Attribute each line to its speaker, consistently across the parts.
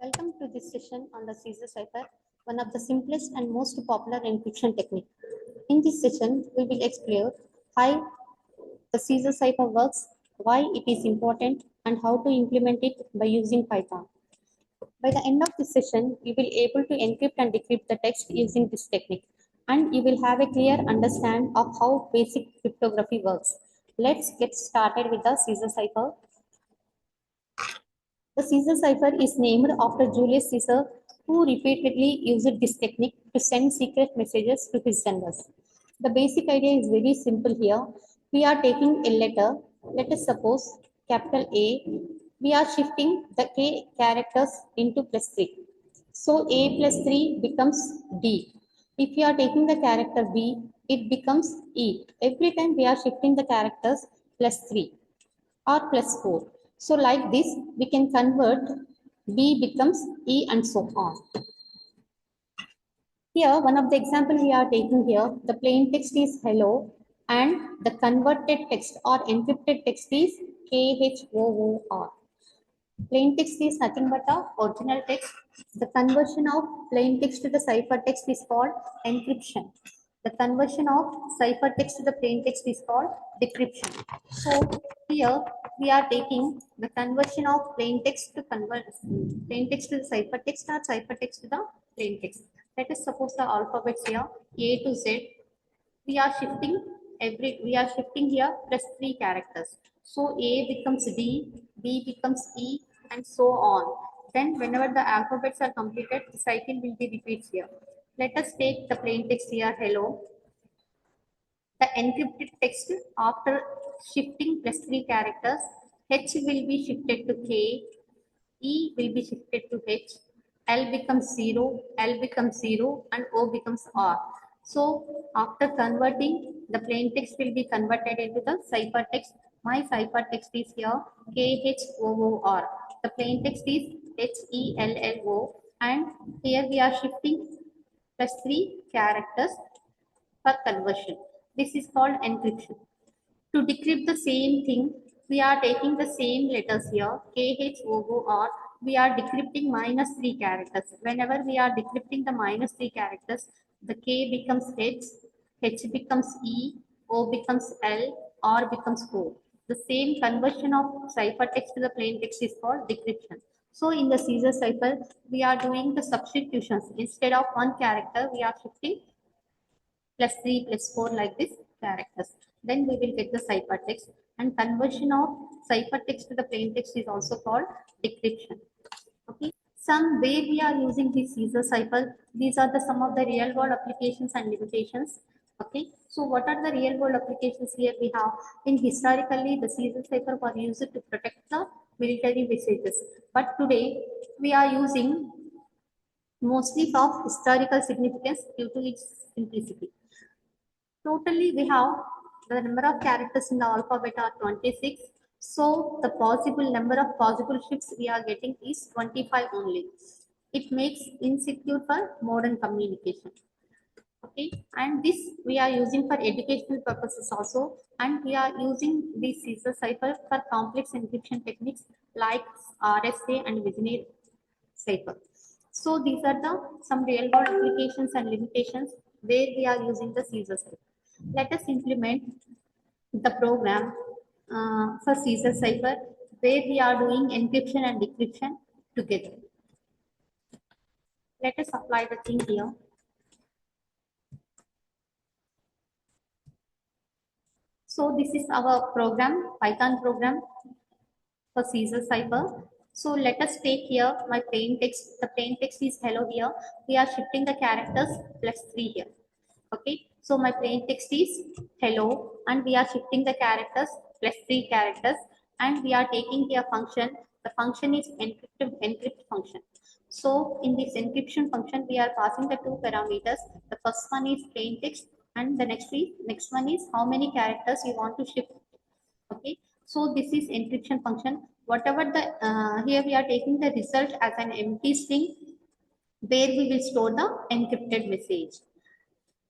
Speaker 1: Welcome to this session on the Cipher, one of the simplest and most popular encryption technique. In this session, we will explore how the Cipher works, why it is important, and how to implement it by using Python. By the end of this session, you will be able to encrypt and decrypt the text using this technique, and you will have a clear understanding of how basic cryptography works. Let's get started with the Cipher. The Caesar cipher is named after Julius Caesar, who repeatedly used this technique to send secret messages to his senders. The basic idea is very simple here. We are taking a letter, let us suppose capital A, we are shifting the K characters into +3. So A plus 3 becomes D. If you are taking the character B, it becomes E. Every time we are shifting the characters +3 or +4. So like this, we can convert B becomes E and so on. Here, one of the example we are taking here, the plain text is hello and the converted text or encrypted text is KHOOR. Plain text is nothing but the original text. The conversion of plain text to the cipher text is called encryption. The conversion of cipher text to the plain text is called decryption. So here we are taking the conversion of plain text to plain text to the cipher text or cipher text to the plain text. Let us suppose the alphabets here A to Z. We are shifting here +3 characters. So A becomes D, B becomes E, and so on. Then whenever the alphabets are completed, the cycle will be repeated here. Let us take the plain text here, hello. The encrypted text after shifting +3 characters, H will be shifted to K, E will be shifted to H, L becomes 0, L becomes 0, and O becomes R. So after converting, the plain text will be converted into the cipher text. My cipher text is here KHOOR. The plain text is HELLO, and here we are shifting +3 characters for conversion. This is called encryption. To decrypt the same thing, we are taking the same letters here, KHOOR. We are decrypting -3 characters. Whenever we are decrypting the -3 characters, the K becomes H becomes E, O becomes L, R becomes O. The same conversion of cipher text to the plain text is called decryption. So in the Caesar cipher, we are doing the substitutions. Instead of one character, we are shifting +3 +4 like this characters. Then we will get the cipher text, and conversion of cipher text to the plain text is also called decryption. Okay. Some way we are using this Caesar cipher. These are the some of the real world applications and limitations. Okay. So what are the real world applications here we have? In historically, the Caesar cipher was used to protect the military messages. But today we are using mostly of historical significance due to its simplicity. Totally, we have the number of characters in the alphabet are 26. So the possible number of possible shifts we are getting is 25 only. It makes insecure for modern communication. Okay, and this we are using for educational purposes also, and we are using this Caesar cipher for complex encryption techniques like RSA and Visionary cipher. So these are the some real world applications and limitations where we are using the Caesar cipher. Let us implement the program for Caesar cipher where we are doing encryption and decryption together. Let us apply the thing here. So this is our program, Python program for Caesar cipher. So let us take here my plain text. The plain text is hello here. We are shifting the characters +3 here. Okay, so my plain text is hello, and we are shifting the characters +3 characters, and we are taking here function. The function is encrypt function. So in this encryption function, we are passing the two parameters. The first one is plain text, and the next one is how many characters you want to shift. Okay, so this is encryption function. Whatever the here we are taking the result as an empty string where we will store the encrypted message.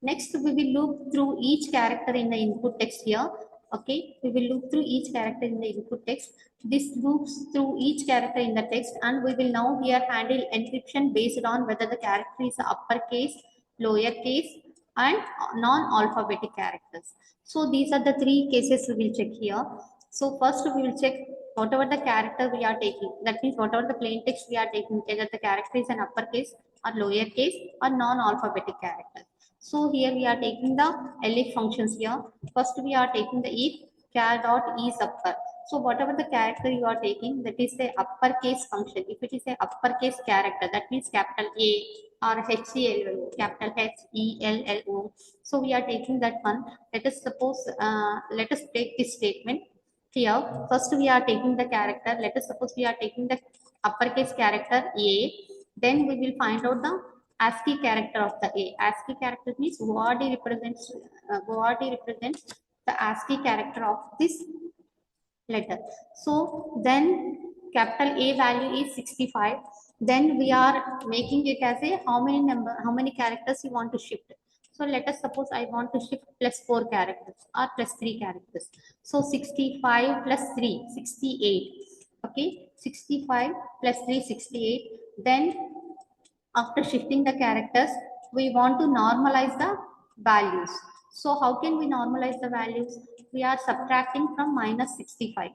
Speaker 1: Next, we will loop through each character in the input text here. Okay, we will loop through each character in the input text. This loops through each character in the text, and we will now here handle encryption based on whether the character is uppercase, lowercase, and non-alphabetic characters. So these are the three cases we will check here. So first we will check whatever the character we are taking. That means whatever the plain text we are taking, either the character is an uppercase or lowercase or non-alphabetic character. So here we are taking the elif functions here. First we are taking the if char dot is upper. So whatever the character you are taking, that is a uppercase function. If it is a uppercase character, that means capital A or HELLO, capital HELLO. So we are taking that one. Let us suppose, let us take this statement. Here, first we are taking the character. Let us suppose we are taking the uppercase character A. Then we will find out the ASCII character of the A. ASCII character means what represents the ASCII character of this letter. So then capital A value is 65. Then we are making it as a how many characters you want to shift. So let us suppose I want to shift plus 4 characters or plus 3 characters. So 65 plus 3, 68. Okay, 65 plus 3, 68. Then after shifting the characters, we want to normalize the values. So how can we normalize the values? We are subtracting from minus 65.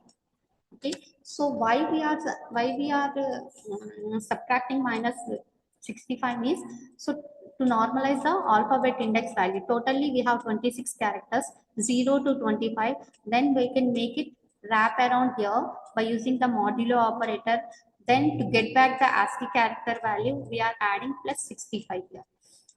Speaker 1: Okay, so why we are subtracting minus 65 means, so to normalize the alphabet index value, totally we have 26 characters, 0 to 25. Then we can make it wrap around here by using the modulo operator. Then to get back the ASCII character value, we are adding plus 65 here.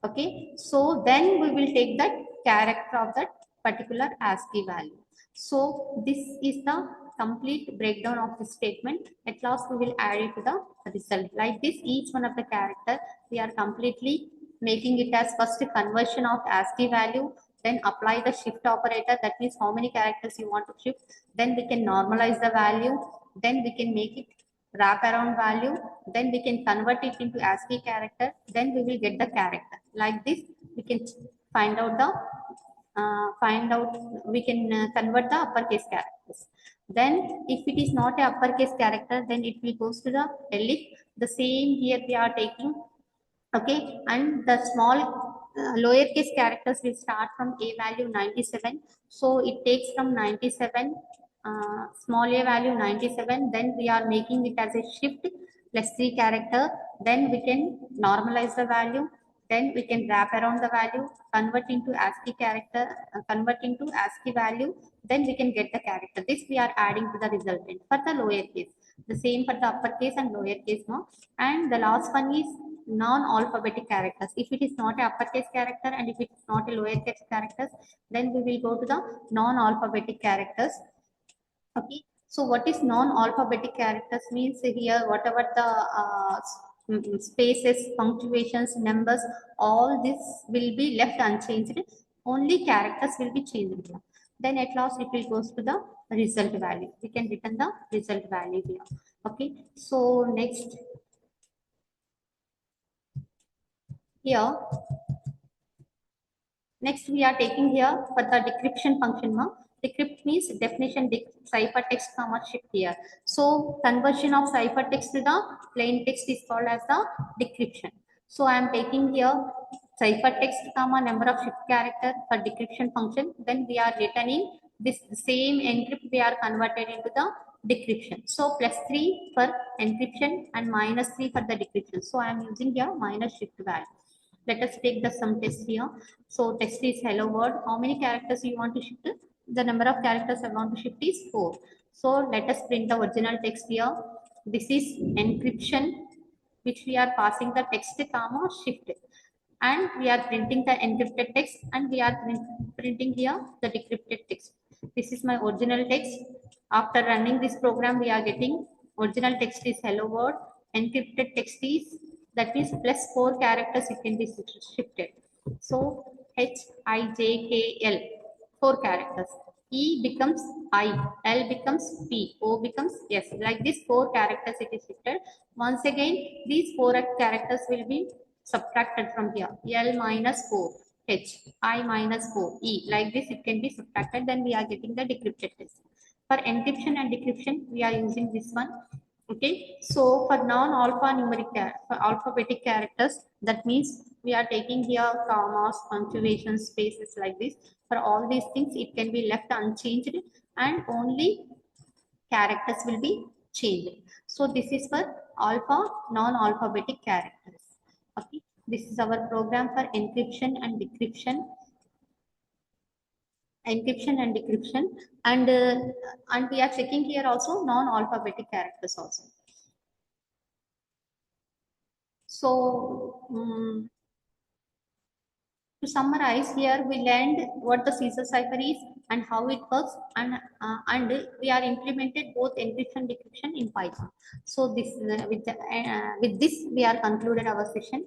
Speaker 1: Okay, so then we will take that character of that particular ASCII value. So this is the complete breakdown of the statement. At last, we will add it to the result. Like this, each one of the character, we are completely making it as first conversion of ASCII value, then apply the shift operator. That means how many characters you want to shift. Then we can normalize the value. Then we can make it wrap around value. Then we can convert it into ASCII character. Then we will get the character. Like this, we can find out the we can convert the uppercase characters. Then if it is not a uppercase character, then it will goes to the elif. The same here we are taking. Okay, and the small lowercase characters will start from a value 97. So it takes from 97, small a value 97. Then we are making it as a shift plus 3 character. Then we can normalize the value. Then we can wrap around the value, convert into ASCII character, convert into ASCII value. Then we can get the character. This we are adding to the resultant for the lowercase. The same for the uppercase and lowercase, no. And the last one is non-alphabetic characters. If it is not a uppercase character and if it is not a lowercase characters, then we will go to the non-alphabetic characters. Okay. So what is non-alphabetic characters means here whatever the spaces, punctuations, numbers, all this will be left unchanged. Only characters will be changed here. Then at last it will goes to the result value. We can return the result value here. Okay. So next here. Next, we are taking here for the decryption function. Decrypt means definition cipher text comma shift here. So conversion of cipher text to the plain text is called as the decryption. So I am taking here cipher text comma number of shift character for decryption function. Then we are returning this same encrypt we are converted into the decryption. So plus 3 for encryption and minus 3 for the decryption. So I am using here minus shift value. Let us take the sum test here. So text is hello world. How many characters you want to shift? The number of characters I want to shift is 4. So let us print the original text here. This is encryption, which we are passing the text comma shift. And we are printing the encrypted text and we are printing here the decrypted text. This is my original text. After running this program, we are getting original text is hello world. Encrypted text is, that means plus 4 characters it can be shifted. So HIJKL, 4 characters. E becomes I, L becomes P, O becomes S. Like this 4 characters it is shifted. Once again, these 4 characters will be subtracted from here. L minus 4. H, I minus 4, E. Like this, it can be subtracted, then we are getting the decrypted text. For encryption and decryption, we are using this one. Okay, so for for alphabetic characters, that means we are taking here commas, punctuation, spaces like this. For all these things, it can be left unchanged and only characters will be changed. So this is for non-alphabetic characters. Okay, this is our program for encryption and we are checking here also non-alphabetic characters also. So to summarize here, we learned what the Caesar cipher is and how it works, and we are implemented both encryption decryption in Python. So this with this we are concluded our session.